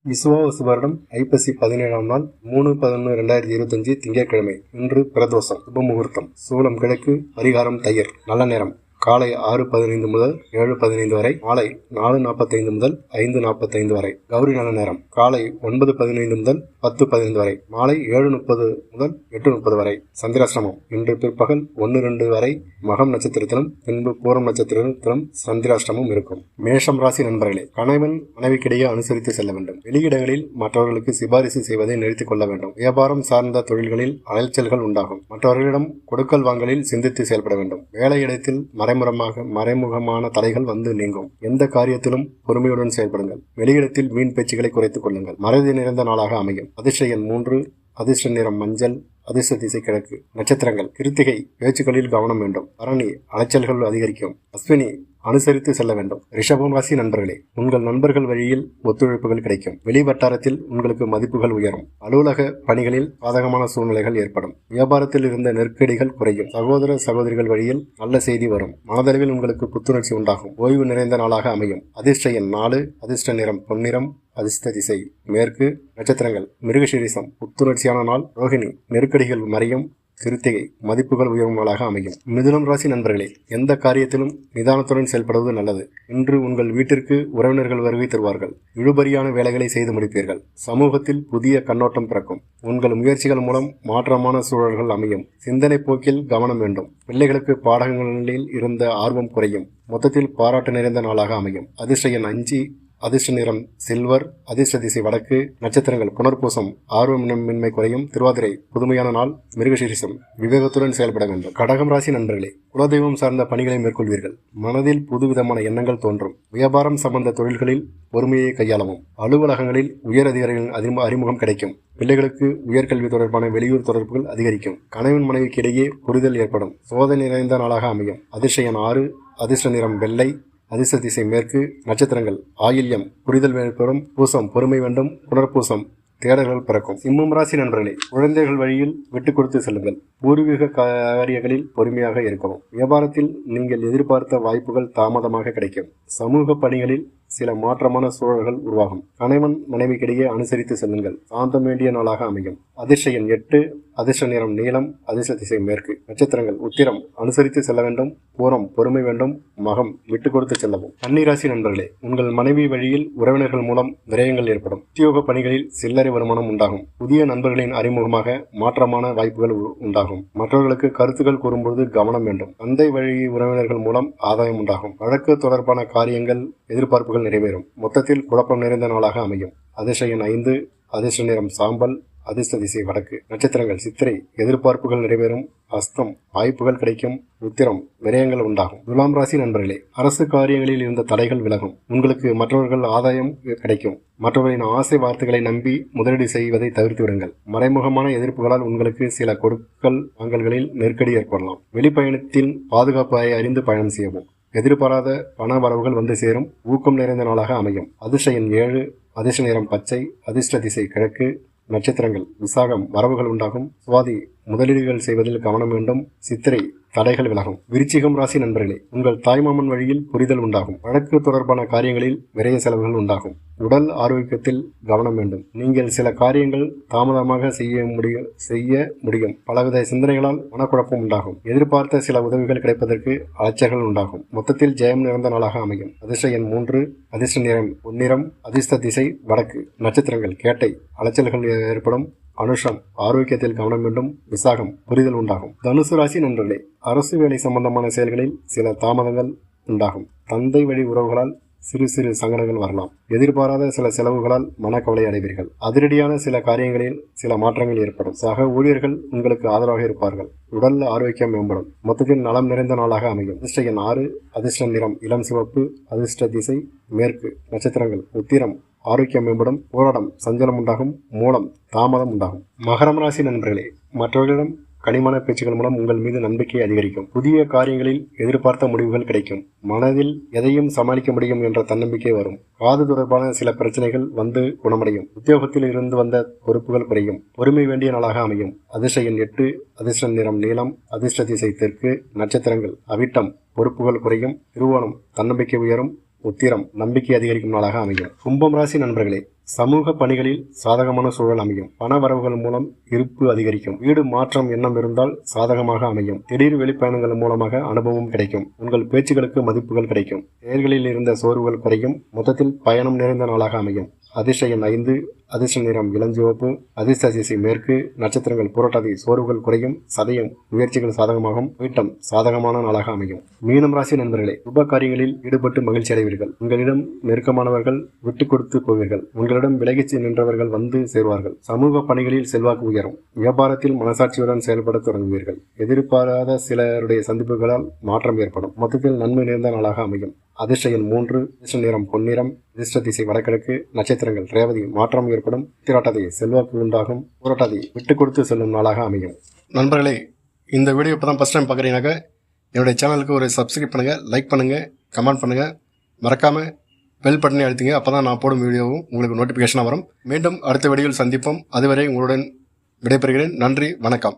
விசுவாவசு வருடம் ஐப்பசி 17ஆம் நாள் 3/11/2025 திங்கட்கிழமை. இன்று பிரதோஷம். சுபமுகூர்த்தம். சூலம் கிழக்கு. பரிகாரம் தயிர். நல்ல நேரம் காலை 6:15 முதல் 7:15 வரை, மாலை 4:45 முதல் 5:45 வரை. கௌரி நல்ல நேரம் காலை 9:15 முதல் 10:15 வரை, மாலை 7:30 முதல் 8:30 வரை. சந்திராஷ்டமம் இன்று பிற்பகல் 1-2 வரை மகம் நட்சத்திரத்திலும் பின்பு பூரம் நட்சத்திரத்திலும் சந்திராஷ்டமம் இருக்கும். மேஷம் ராசி நண்பர்களே, கணவன் மனைவிக்கிடையே அனுசரித்து செல்ல வேண்டும். வெளியிடங்களில் மற்றவர்களுக்கு சிபாரிசு செய்வதை நிறுத்திக் கொள்ள வேண்டும். வியாபாரம் சார்ந்த தொழில்களில் அலைச்சல்கள் உண்டாகும். மற்றவர்களிடம் கொடுக்கல் வாங்கலில் சிந்தித்து செயல்பட வேண்டும். வேலையிடத்தில் மறைமுகமான தடைகள் வந்து நீங்கும். எந்த காரியத்திலும் பொறுமையுடன் செயல்படுங்கள். வெளியிடத்தில் வீண் பேச்சுகளை குறைத்துக் கொள்ளுங்கள். மறதி நிறைந்த நாளாக அமையும். அதிர்ஷ்ட எண் 3. அதிர்ஷ்ட நிறம் மஞ்சள். அதிர்ஷ்ட திசை கிழக்கு. நட்சத்திரங்கள் கிருத்திகை, பேச்சுக்களில் கவனம் வேண்டும். பரணி, அலைச்சல்கள் அதிகரிக்கும். அஸ்வினி, அனுசரித்து செல்ல வேண்டும். ரிஷபம் ராசி நண்பர்களே, உங்கள் நண்பர்கள் வழியில் ஒத்துழைப்புகள் கிடைக்கும். வெளி வட்டாரத்தில் உங்களுக்கு மதிப்புகள் உயரும். அலுவலக பணிகளில் சாதகமான சூழ்நிலைகள் ஏற்படும். வியாபாரத்தில் இருந்த நெருக்கடிகள் குறையும். சகோதர சகோதரிகள் வழியில் நல்ல செய்தி வரும். மனதளவில் உங்களுக்கு புத்துணர்ச்சி உண்டாகும். ஓய்வு நிறைந்த நாளாக அமையும். அதிர்ஷ்ட எண் 4. அதிர்ஷ்ட நிறம் பொன்னிறம். அதிர்ஷ்ட திசை மேற்கு. நட்சத்திரங்கள் மிருகசீரிசம், புத்துணர்ச்சியான நாள். ரோஹிணி, நெருக்கடிகள் மறையும். கிருத்திகை, மதிப்புகள் உயரும் நாளாக அமையும். மிதுனம் ராசி நண்பர்களே, எந்த காரியத்திலும் நிதானத்துடன் செயல்படுவது நல்லது. இன்று உங்கள் வீட்டிற்கு உறவினர்கள் வருகை தருவார்கள். இழுபறியான வேலைகளை செய்து முடிப்பீர்கள். சமூகத்தில் புதிய கண்ணோட்டம் பிறக்கும். உங்கள் முயற்சிகள் மூலம் மாற்றமான சூழல்கள் அமையும். சிந்தனை போக்கில் கவனம் வேண்டும். பிள்ளைகளுக்கு பாடங்களில் இருந்த ஆர்வம் குறையும். மொத்தத்தில் பாராட்டு நிறைந்த நாளாக அமையும். அதிர்ஷ்ட எண் 5. அதிர்ஷ்ட நிறம் சில்வர். அதிர்ஷ்ட திசை வடக்கு. நட்சத்திரங்கள் புனர்பூசம், ஆர்வமின்மை குறையும். திருவாதிரை, புதுமையான நாள். மிருகசீரிசம், விவேகத்துடன் செயல்பட வேண்டும். கடகம் ராசி நண்பர்களே, குலதெய்வம் சார்ந்த பணிகளை மேற்கொள்வீர்கள். மனதில் புதுவிதமான எண்ணங்கள் தோன்றும். வியாபாரம் சம்பந்த தொழில்களில் பொறுமையை கையாளவும். அலுவலகங்களில் உயர் அதிகாரிகளின் அறிமுகம் கிடைக்கும். பிள்ளைகளுக்கு உயர்கல்வி தொடர்பான வெளியூர் தொடர்புகள் அதிகரிக்கும். கணவன் மனைவிக்கு இடையே புரிதல் ஏற்படும். சோதனை நிறைந்த நாளாக அமையும். அதிர்ஷ்ட எண் 6. அதிர்ஷ்ட நிறம் வெள்ளை. அதிர்ஷ்ட திசை மேற்கு. நட்சத்திரங்கள் ஆயில்யம், புரிதல் ஏற்படும். பூசம், பொறுமை வேண்டும். புனர்பூசம், தேடல்கள் பிறக்கும். சிம்மம் ராசி நண்பர்களே, குழந்தைகள் வழியில் விட்டுக் கொடுத்து செல்லுங்கள். பூர்வீக காரியங்களில் பொறுமையாக இருக்கவும். வியாபாரத்தில் நீங்கள் எதிர்பார்த்த வாய்ப்புகள் தாமதமாக கிடைக்கும். சமூக பணிகளில் சில மாற்றமான சூழல்கள் உருவாகும். கணவன் மனைவிக்கிடையே அனுசரித்து செல்லுங்கள். சாந்தம் வேண்டிய நாளாக அமையும். அதிர்ஷ்ட எண் 8. அதிர்ஷ்ட நிறம் நீலம். அதிர்ஷ்ட திசை மேற்கு. நட்சத்திரங்கள் உத்திரம், அனுசரித்து செல்ல வேண்டும். பூரம், பொறுமை வேண்டும். மகம், விட்டு கொடுத்து செல்லவும். கன்னிராசி நண்பர்களே, உங்கள் மனைவி வழியில் உறவினர்கள் மூலம் விரயங்கள் ஏற்படும். உத்தியோக பணிகளில் சில்லறை வருமானம் உண்டாகும். புதிய நண்பர்களின் அறிமுகமாக மாற்றமான வாய்ப்புகள் உண்டாகும். மற்றவர்களுக்கு கருத்துக்கள் கூறும்போது கவனம் வேண்டும். தந்தை வழி உறவினர்கள் மூலம் ஆதாயம் உண்டாகும். வழக்கு தொடர்பான காரியங்கள், எதிர்பார்ப்புகள் நிறைவேறும். மொத்தத்தில் குழப்பம் நிறைந்த நாளாக அமையும். அதிர்ஷ்ட எண் 5. அதிர்ஷ்ட நிறம் சாம்பல். அதிர்ஷ்ட திசை வடக்கு. நட்சத்திரங்கள் சித்திரை, எதிர்பார்ப்புகள் நிறைவேறும். அஸ்தம், வாய்ப்புகள் கிடைக்கும். உத்திரம், விரயங்கள் உண்டாகும். துலாம் ராசி நண்பர்களே, அரசு காரியங்களில் இருந்த தடைகள் விலகும். உங்களுக்கு மற்றவர்கள் ஆதாயம் கிடைக்கும். மற்றவர்களின் ஆசை வார்த்தைகளை நம்பி முதலீடு செய்வதை தவிர்த்து விடுங்கள். மறைமுகமான எதிர்ப்புகளால் உங்களுக்கு சில கொடுக்கல் வாங்கல்களில் நெருக்கடி ஏற்படலாம். வெளிப்பயணத்தில் பாதுகாப்பை அறிந்து பயணம் செய்யவும். எதிர்பாராத பண வரவுகள் வந்து சேரும். ஊக்கம் நிறைந்த நாளாக அமையும். அதிர்ஷ்ட எண் 7. அதிர்ஷ்ட நிறம் பச்சை. அதிர்ஷ்ட திசை கிழக்கு. நட்சத்திரங்கள் விசாகம், வரவுகள் உண்டாகும். சுவாதி, முதலீடுகள் செய்வதில் கவனம் வேண்டும். சித்திரை, தடைகள் விலகும். விருச்சிகம் ராசி நண்பர்களே, உங்கள் தாய்மாமன் வழியில் புரிதல் உண்டாகும். வழக்கு தொடர்பான காரியங்களில் விரைய செலவுகள் உண்டாகும். உடல் ஆரோக்கியத்தில் கவனம் வேண்டும். நீங்கள் சில காரியங்கள் தாமதமாக செய்ய முடியும். பலவித சிந்தனைகளால் மனக்குழப்பம் உண்டாகும். எதிர்பார்த்த சில உதவிகள் கிடைப்பதற்கு அலைச்சல்கள் உண்டாகும். மொத்தத்தில் ஜெயம் நிறைந்த நாளாக அமையும். அதிர்ஷ்ட எண் 3. அதிர்ஷ்ட நிறம் பொன்னிறம். அதிர்ஷ்ட திசை வடக்கு. நட்சத்திரங்கள் கேட்டை, அலைச்சல்கள் ஏற்படும். அனுஷம், ஆரோக்கியத்தில் கவனம் வேண்டும். விசாகம், புரிதல் உண்டாகும். தனுசு ராசி நண்பர்களே, அரசு வேலை சம்பந்தமான செயல்களில் சில தாமதங்கள் உண்டாகும். தந்தை வழி உறவுகளால் சிறு சிறு சங்கடங்கள் வரலாம். எதிர்பாராத சில செலவுகளால் மனக்கவலை அடைவீர்கள். அதிரடியான சில காரியங்களில் சில மாற்றங்கள் ஏற்படும். சக ஊழியர்கள் உங்களுக்கு ஆதரவாக இருப்பார்கள். உடல் ஆரோக்கியம் மேம்படும். மொத்தத்தில் நலம் நிறைந்த நாளாக அமையும். அதிர்ஷ்ட எண் 6. அதிர்ஷ்ட நிறம் இளம் சிவப்பு. அதிர்ஷ்ட திசை மேற்கு. நட்சத்திரங்கள் உத்திரம், ஆரோக்கியம் மேம்படும். போராடம், சஞ்சலம் உண்டாகும். மூலம், தாமதம் உண்டாகும். மகரம் ராசி நண்பர்களே, மற்றவர்களிடம் கனிமான பேச்சுகள் மூலம் உங்கள் மீது நம்பிக்கை அதிகரிக்கும். புதிய காரியங்களில் எதிர்பார்த்த முடிவுகள் கிடைக்கும். மனதில் எதையும் சமாளிக்க முடியும் என்ற தன்னம்பிக்கை வரும். காது தொடர்பான சில பிரச்சனைகள் வந்து குணமடையும். உத்தியோகத்தில் இருந்து வந்த பொறுப்புகள் குறையும். பொறுமை வேண்டிய நாளாக அமையும். அதிர்ஷ்ட எண் 8. அதிர்ஷ்ட நிறம் நீலம். அதிர்ஷ்ட திசை தெற்கு. நட்சத்திரங்கள் அவிட்டம், பொறுப்புகள் குறையும். திருவோணம், தன்னம்பிக்கை உயரும். உத்திரம், நம்பிக்கை அதிகரிக்கும் நாளாக அமையும். கும்பம் ராசி நண்பர்களே, சமூக பணிகளில் சாதகமான சூழல் அமையும். பண வரவுகள் மூலம் இருப்பு அதிகரிக்கும். வீடு மாற்றம் எண்ணம் இருந்தால் சாதகமாக அமையும். திடீர் வெளிப்பயணங்கள் மூலமாக அனுபவம் கிடைக்கும். உங்கள் பேச்சுகளுக்கு மதிப்புகள் கிடைக்கும். செயல்களில் இருந்த சோர்வுகள் குறையும். மொத்தத்தில் பயணம் நிறைந்த நாளாக அமையும். அதிர்ஷ்ட எண் 5, அதிர்ஷ்ட நிறம் இளஞ்சிவப்பு, அதிர்ஷ்ட திசை மேற்கு, நட்சத்திரங்கள் புரட்டாதி, சோர்வுகள் குறையும், சதயம் முயற்சிகள் சாதகமாகும், வீட்டம் சாதகமான நாளாக அமையும். மீனம் ராசி நண்பர்களே, சுப காரியங்களில் ஈடுபட்டு மகிழ்ச்சி அடைவீர்கள். உங்களிடம் நெருக்கமானவர்கள் விட்டுக் கொடுத்து போவீர்கள். உங்களிடம் விலகிச்சு நின்றவர்கள் வந்து சேர்வார்கள். சமூக பணிகளில் செல்வாக்கு உயரும். வியாபாரத்தில் மனசாட்சியுடன் செயல்பட தொடங்குவீர்கள். எதிர்பாராத சிலருடைய சந்திப்புகளால் மாற்றம் ஏற்படும். மொத்தத்தில் நன்மை நேர்ந்த நாளாக அமையும். அதிர்ஷ்ட எண் 3, அதிர்ஷ்ட நிறம் பொன்னிறம், அதிர்ஷ்ட திசை வடகிழக்கு, நட்சத்திரங்கள் ரேவதி, மாற்றம் ஏற்படும், திராட்டாதி செல்வாக்கு உண்டாகும், புரட்டாதி விட்டுக் கொடுத்து செல்லும் நாளாக அமையும். நண்பர்களே, இந்த வீடியோ இப்போ தான் ஃபஸ்ட் டைம் பார்க்குறீங்கன்னாக்க என்னுடைய சேனலுக்கு ஒரு சப்ஸ்கிரைப் பண்ணுங்கள், லைக் பண்ணுங்கள், கமெண்ட் பண்ணுங்கள், மறக்காமல் பெல் பட்டனை அழுத்துங்க. அப்போ தான் நான் போடும் வீடியோவும் உங்களுக்கு நோட்டிஃபிகேஷனாக வரும். மீண்டும் அடுத்த வீடியோவில் சந்திப்போம். அதுவரை உங்களுடன் விடைபெறுகிறேன். நன்றி, வணக்கம்.